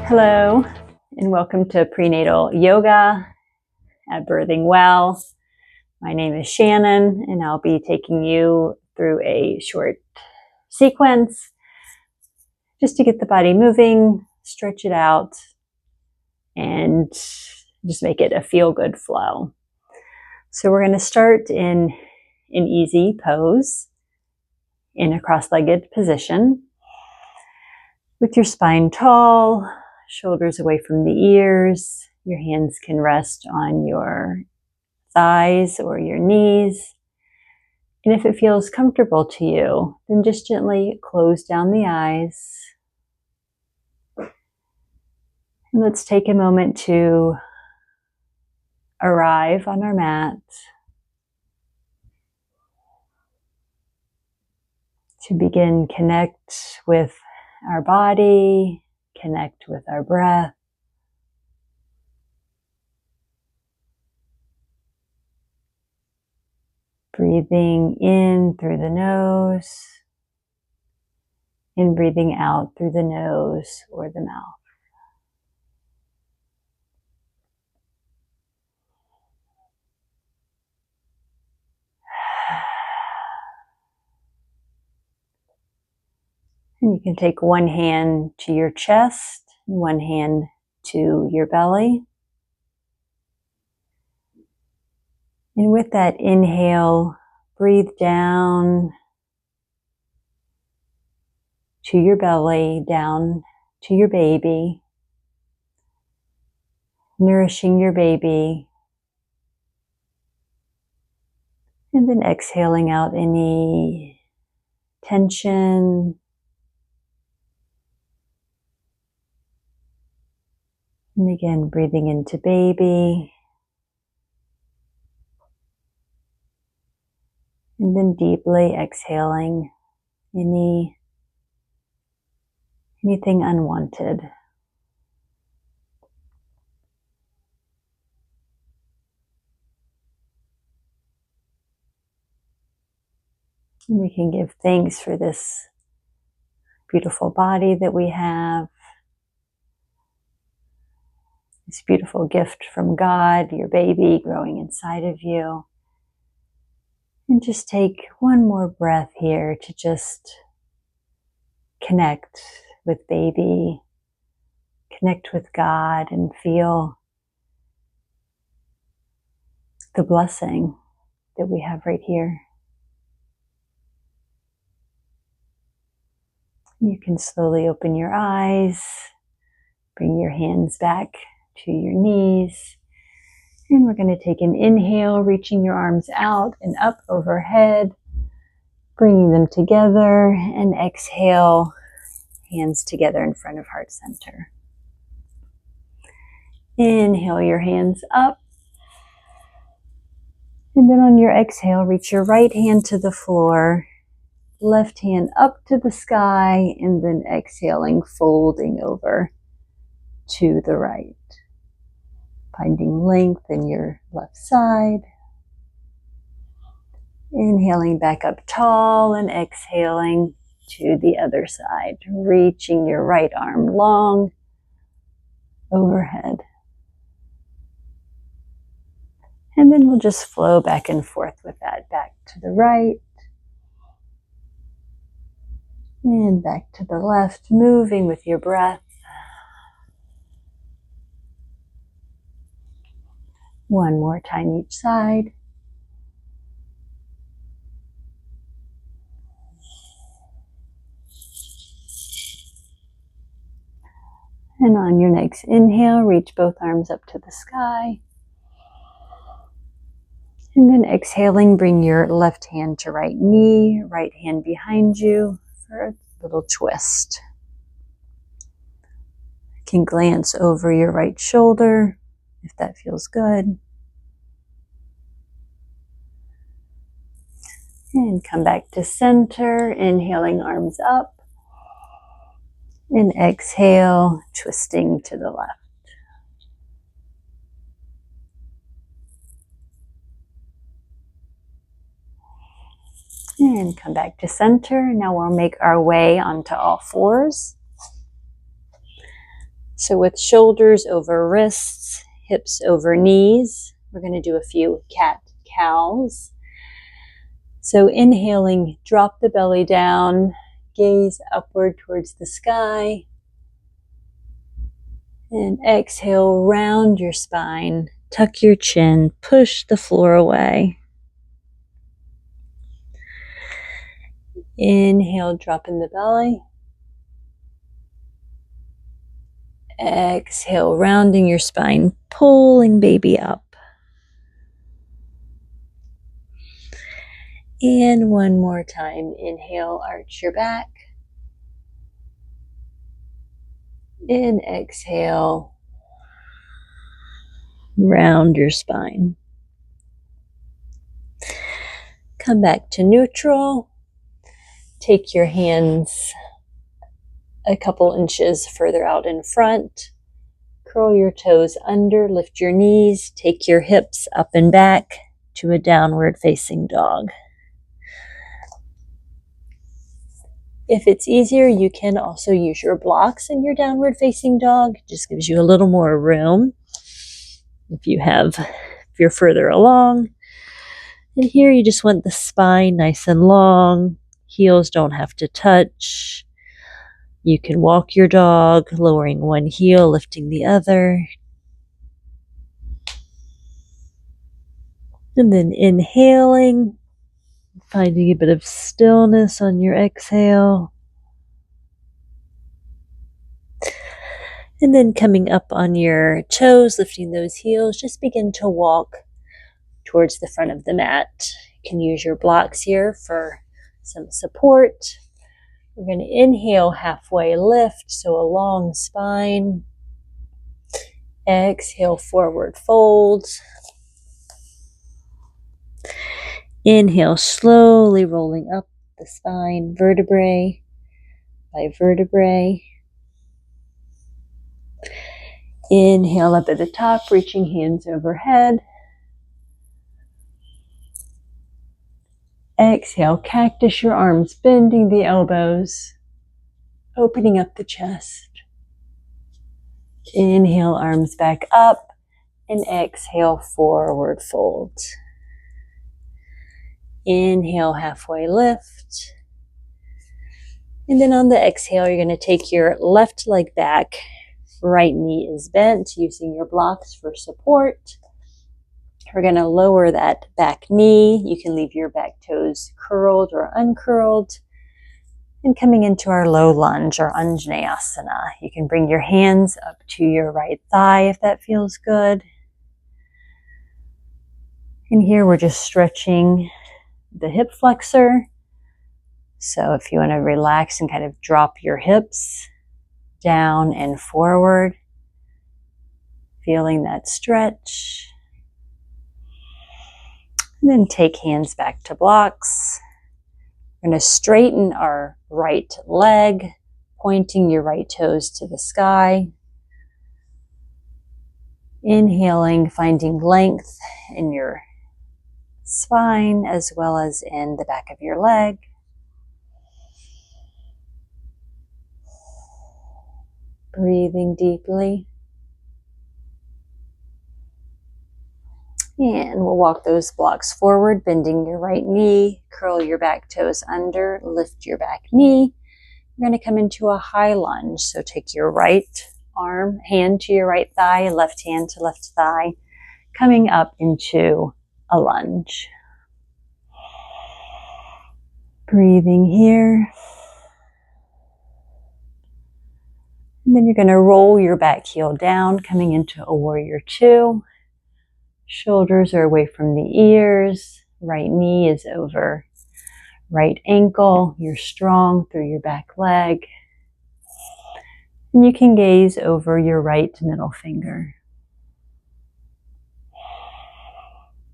Hello, and welcome to Prenatal Yoga at Birthing Well. My name is Shannon, and I'll be taking you through a short sequence just to get the body moving, stretch it out, and just make it a feel-good flow. So we're going to start in an easy pose in a cross-legged position with your spine tall, shoulders away from the ears. Your hands can rest on your thighs or your knees. And if it feels comfortable to you, then just gently close down the eyes. And let's take a moment to arrive on our mat, to begin connect with our body, connect with our breath. Breathing in through the nose and breathing out through the nose or the mouth. And you can take one hand to your chest, one hand to your belly. And with that inhale, breathe down to your belly, down to your baby, nourishing your baby. And then exhaling out any tension. And again, breathing into baby. And then deeply exhaling anything unwanted. And we can give thanks for this beautiful body that we have. This beautiful gift from God, your baby growing inside of you. And just take one more breath here to just connect with baby, connect with God, and feel the blessing that we have right here. You can slowly open your eyes, bring your hands back to your knees. And we're going to take an inhale, reaching your arms out and up overhead, bringing them together, and exhale, hands together in front of heart center. Inhale your hands up. And then on your exhale, reach your right hand to the floor, left hand up to the sky, and then exhaling, folding over to the right. Finding length in your left side. Inhaling back up tall and exhaling to the other side. Reaching your right arm long overhead. And then we'll just flow back and forth with that. Back to the right. And back to the left. Moving with your breath. One more time each side. And on your next inhale, reach both arms up to the sky. And then exhaling, bring your left hand to right knee, right hand behind you for a little twist. You can glance over your right shoulder if that feels good. And come back to center, inhaling arms up. And exhale, twisting to the left. And come back to center. Now we'll make our way onto all fours. So with shoulders over wrists, hips over knees, we're going to do a few cat-cows. So inhaling, drop the belly down, gaze upward towards the sky. And exhale, round your spine, tuck your chin, push the floor away. Inhale, drop in the belly. Exhale, rounding your spine, pulling baby up. And one more time, inhale, arch your back. And exhale, round your spine. Come back to neutral. Take your hands a couple inches further out in front. Curl your toes under, lift your knees, take your hips up and back to a downward facing dog. If it's easier, you can also use your blocks in your downward facing dog. It just gives you a little more room if you're further along. And here you just want the spine nice and long. Heels don't have to touch. You can walk your dog, lowering one heel, lifting the other. And then inhaling, finding a bit of stillness on your exhale. And then coming up on your toes, lifting those heels, just begin to walk towards the front of the mat. You can use your blocks here for some support. We're going to inhale, halfway lift, so a long spine. Exhale, forward fold. Inhale, slowly rolling up the spine, vertebrae by vertebrae. Inhale up at the top, reaching hands overhead. Exhale, cactus your arms, bending the elbows, opening up the chest. Inhale, arms back up, and exhale, forward fold. Inhale, halfway lift. And then on the exhale, you're going to take your left leg back. Right knee is bent, using your blocks for support. We're going to lower that back knee. You can leave your back toes curled or uncurled. And coming into our low lunge or Anjaneyasana, you can bring your hands up to your right thigh if that feels good. And here we're just stretching the hip flexor. So if you want to relax and kind of drop your hips down and forward, feeling that stretch. And then take hands back to blocks. We're going to straighten our right leg, pointing your right toes to the sky. Inhaling, finding length in your spine as well as in the back of your leg. Breathing deeply. And we'll walk those blocks forward, bending your right knee, curl your back toes under, lift your back knee. You're going to come into a high lunge. So take your right hand to your right thigh, left hand to left thigh, coming up into a lunge. Breathing here. And then you're going to roll your back heel down, coming into a warrior two. Shoulders are away from the ears. Right knee is over right ankle. You're strong through your back leg. And you can gaze over your right middle finger.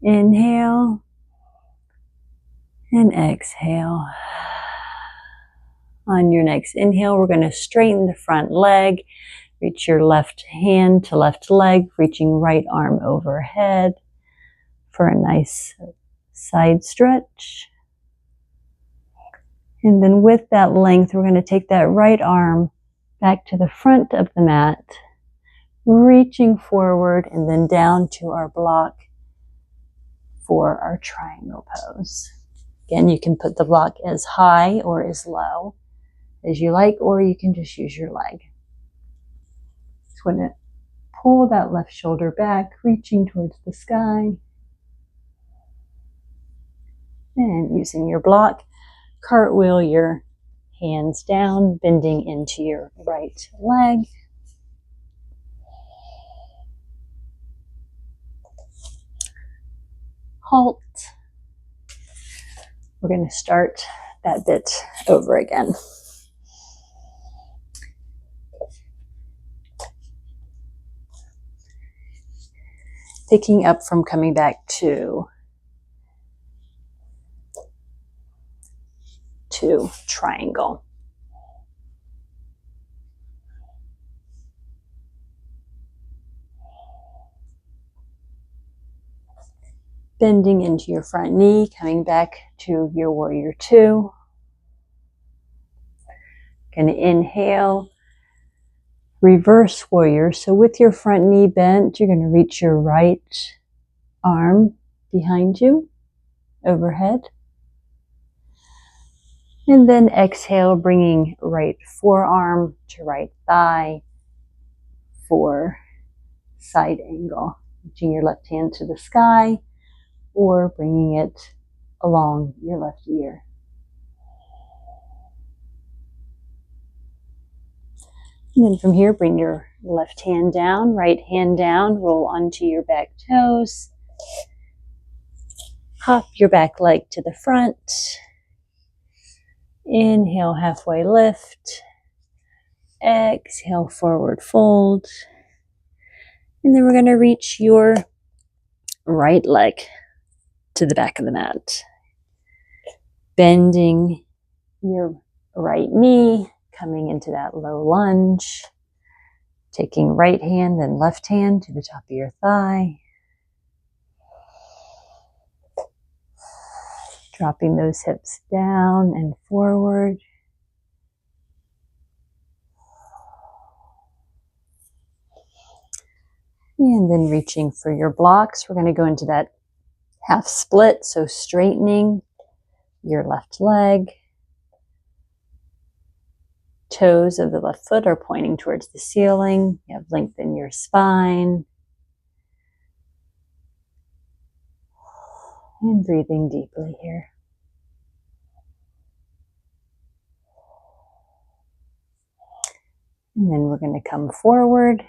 Inhale and exhale. On your next inhale, we're going to straighten the front leg. Reach your left hand to left leg, reaching right arm overhead for a nice side stretch. And then with that length, we're going to take that right arm back to the front of the mat, reaching forward and then down to our block for our triangle pose. Again, you can put the block as high or as low as you like, or you can just use your leg. Just want to pull that left shoulder back, reaching towards the sky. And using your block, cartwheel your hands down, bending into your right leg. Halt. We're going to start that bit over again. Picking up from coming back to triangle. Bending into your front knee, coming back to your warrior two. Going to inhale, reverse warrior. So with your front knee bent, you're going to reach your right arm behind you, overhead. And then exhale, bringing right forearm to right thigh for side angle. Reaching your left hand to the sky or bringing it along your left ear. And then from here, bring your left hand down, right hand down, roll onto your back toes. Hop your back leg to the front. Inhale, halfway lift. Exhale, forward fold. And then we're going to reach your right leg to the back of the mat. Bending your right knee, coming into that low lunge. Taking right hand and left hand to the top of your thigh. Dropping those hips down and forward. And then reaching for your blocks. We're going to go into that half split. So straightening your left leg. Toes of the left foot are pointing towards the ceiling. You have length in your spine. And breathing deeply here. And then we're going to come forward,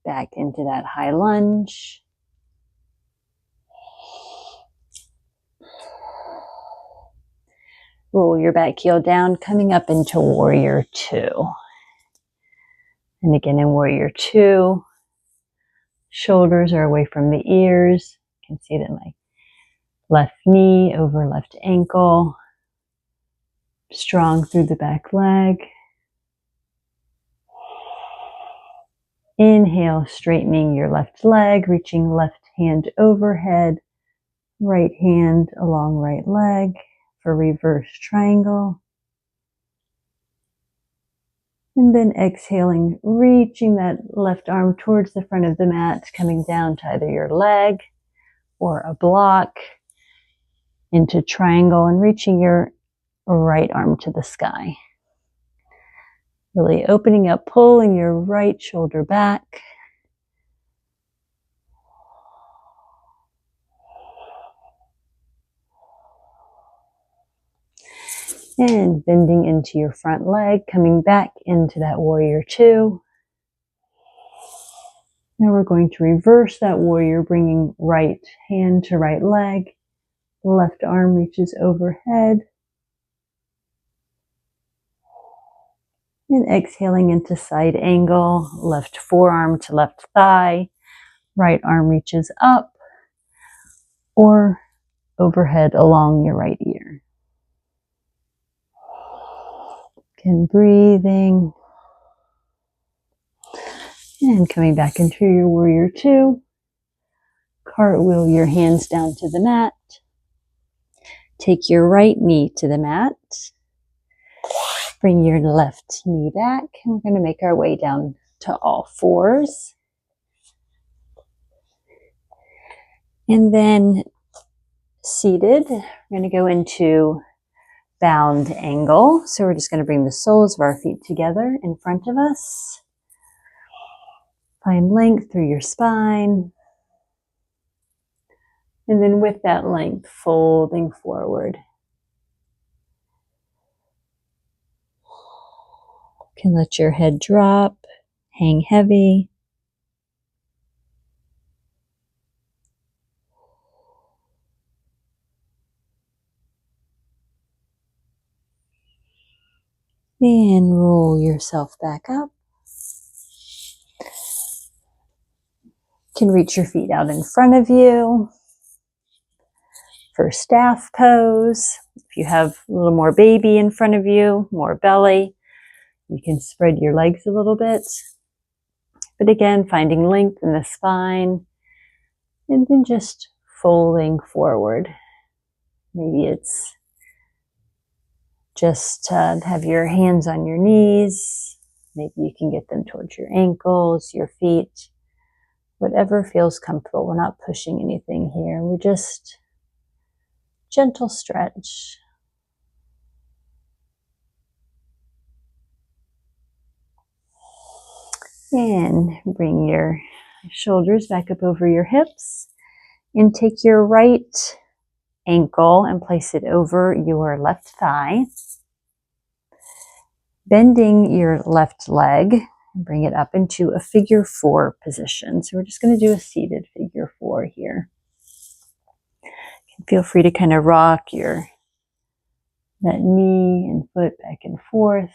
back into that high lunge. Roll your back heel down, coming up into warrior two. And again in warrior two, shoulders are away from the ears. You can see that my left knee over left ankle, strong through the back leg. Inhale, straightening your left leg, reaching left hand overhead, right hand along right leg for reverse triangle. And then exhaling, reaching that left arm towards the front of the mat, coming down to either your leg or a block into triangle and reaching your right arm to the sky. Really opening up, pulling your right shoulder back. And bending into your front leg, coming back into that warrior two. Now we're going to reverse that warrior, bringing right hand to right leg. Left arm reaches overhead. And exhaling into side angle, left forearm to left thigh. Right arm reaches up or overhead along your right ear. Again, breathing. And coming back into your warrior two. Cartwheel your hands down to the mat. Take your right knee to the mat. Bring your left knee back. And we're going to make our way down to all fours. And then seated, we're going to go into bound angle. So we're just going to bring the soles of our feet together in front of us. Find length through your spine. And then with that length, folding forward. You can let your head drop, hang heavy. And roll yourself back up. You can reach your feet out in front of you for staff pose. If you have a little more baby in front of you, more belly, you can spread your legs a little bit. But again, finding length in the spine and then just folding forward. Maybe it's just have your hands on your knees. Maybe you can get them towards your ankles, your feet, whatever feels comfortable. We're not pushing anything here. We're just gentle stretch. And bring your shoulders back up over your hips and take your right ankle and place it over your left thigh. Bending your left leg and bring it up into a figure 4 position. So we're just going to do a seated figure 4 here. Feel free to kind of rock that knee and foot back and forth.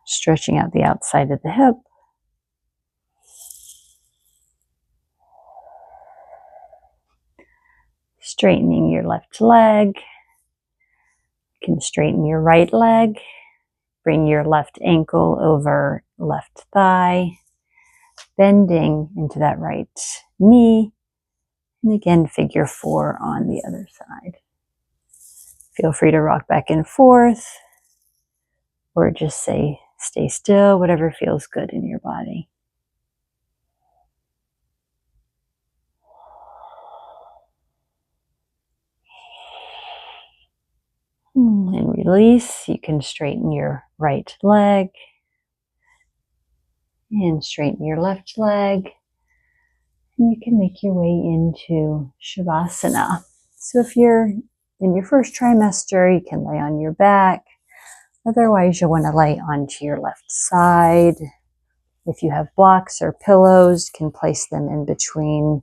Stretching out the outside of the hip. Straightening your left leg. You can straighten your right leg. Bring your left ankle over left thigh. Bending into that right knee. And again, figure 4 on the other side. Feel free to rock back and forth or just say stay still, whatever feels good in your body. And release. You can straighten your right leg and straighten your left leg. And you can make your way into Shavasana. So if you're in your first trimester, you can lay on your back. Otherwise, you'll want to lay onto your left side. If you have blocks or pillows, you can place them in between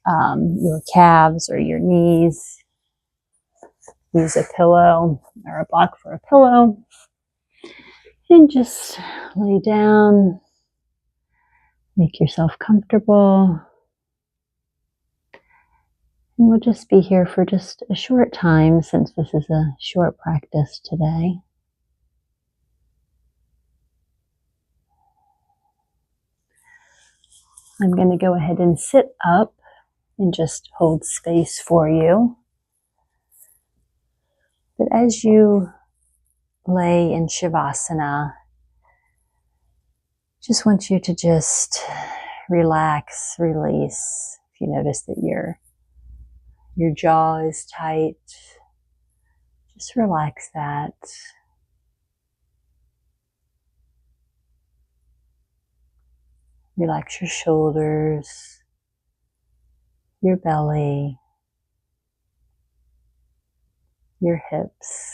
your calves or your knees. Use a pillow or a block for a pillow. And just lay down. Make yourself comfortable. And we'll just be here for just a short time since this is a short practice today. I'm going to go ahead and sit up and just hold space for you. But as you lay in Shavasana, just want you to just relax, release. If you notice that your jaw is tight, just relax that. Relax your shoulders, your belly, your hips,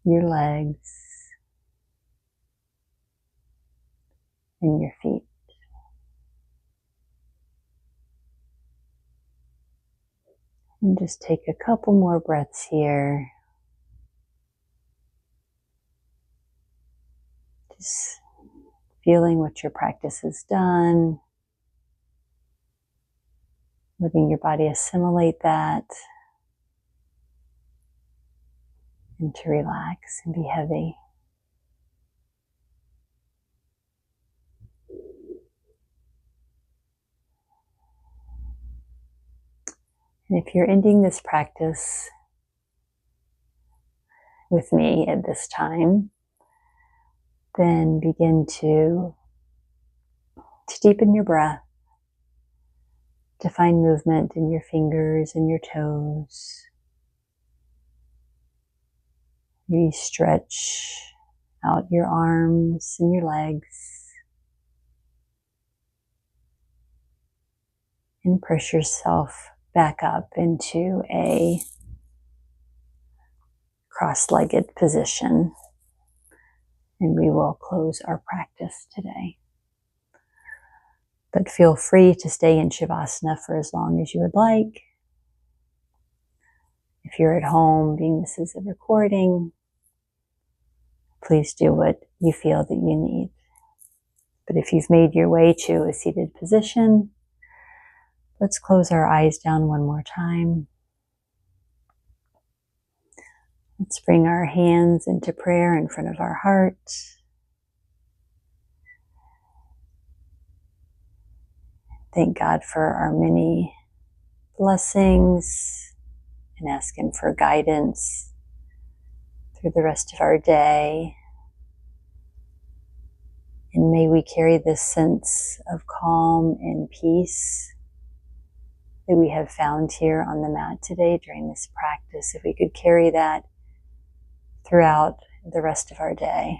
your legs, and your feet. And just take a couple more breaths here. Just feeling what your practice has done. Letting your body assimilate that. And to relax and be heavy. And if you're ending this practice with me at this time, then begin to deepen your breath, to find movement in your fingers and your toes. You stretch out your arms and your legs, and push yourself back up into a cross-legged position. And we will close our practice today. But feel free to stay in Shavasana for as long as you would like. If you're at home, being this is a recording, please do what you feel that you need. But if you've made your way to a seated position, let's close our eyes down one more time. Let's bring our hands into prayer in front of our heart. Thank God for our many blessings and ask Him for guidance through the rest of our day. And may we carry this sense of calm and peace that we have found here on the mat today during this practice. If we could carry that throughout the rest of our day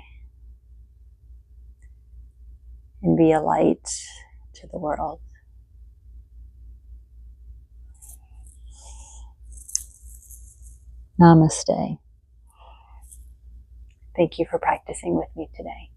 and be a light to the world. Namaste. Thank you for practicing with me today.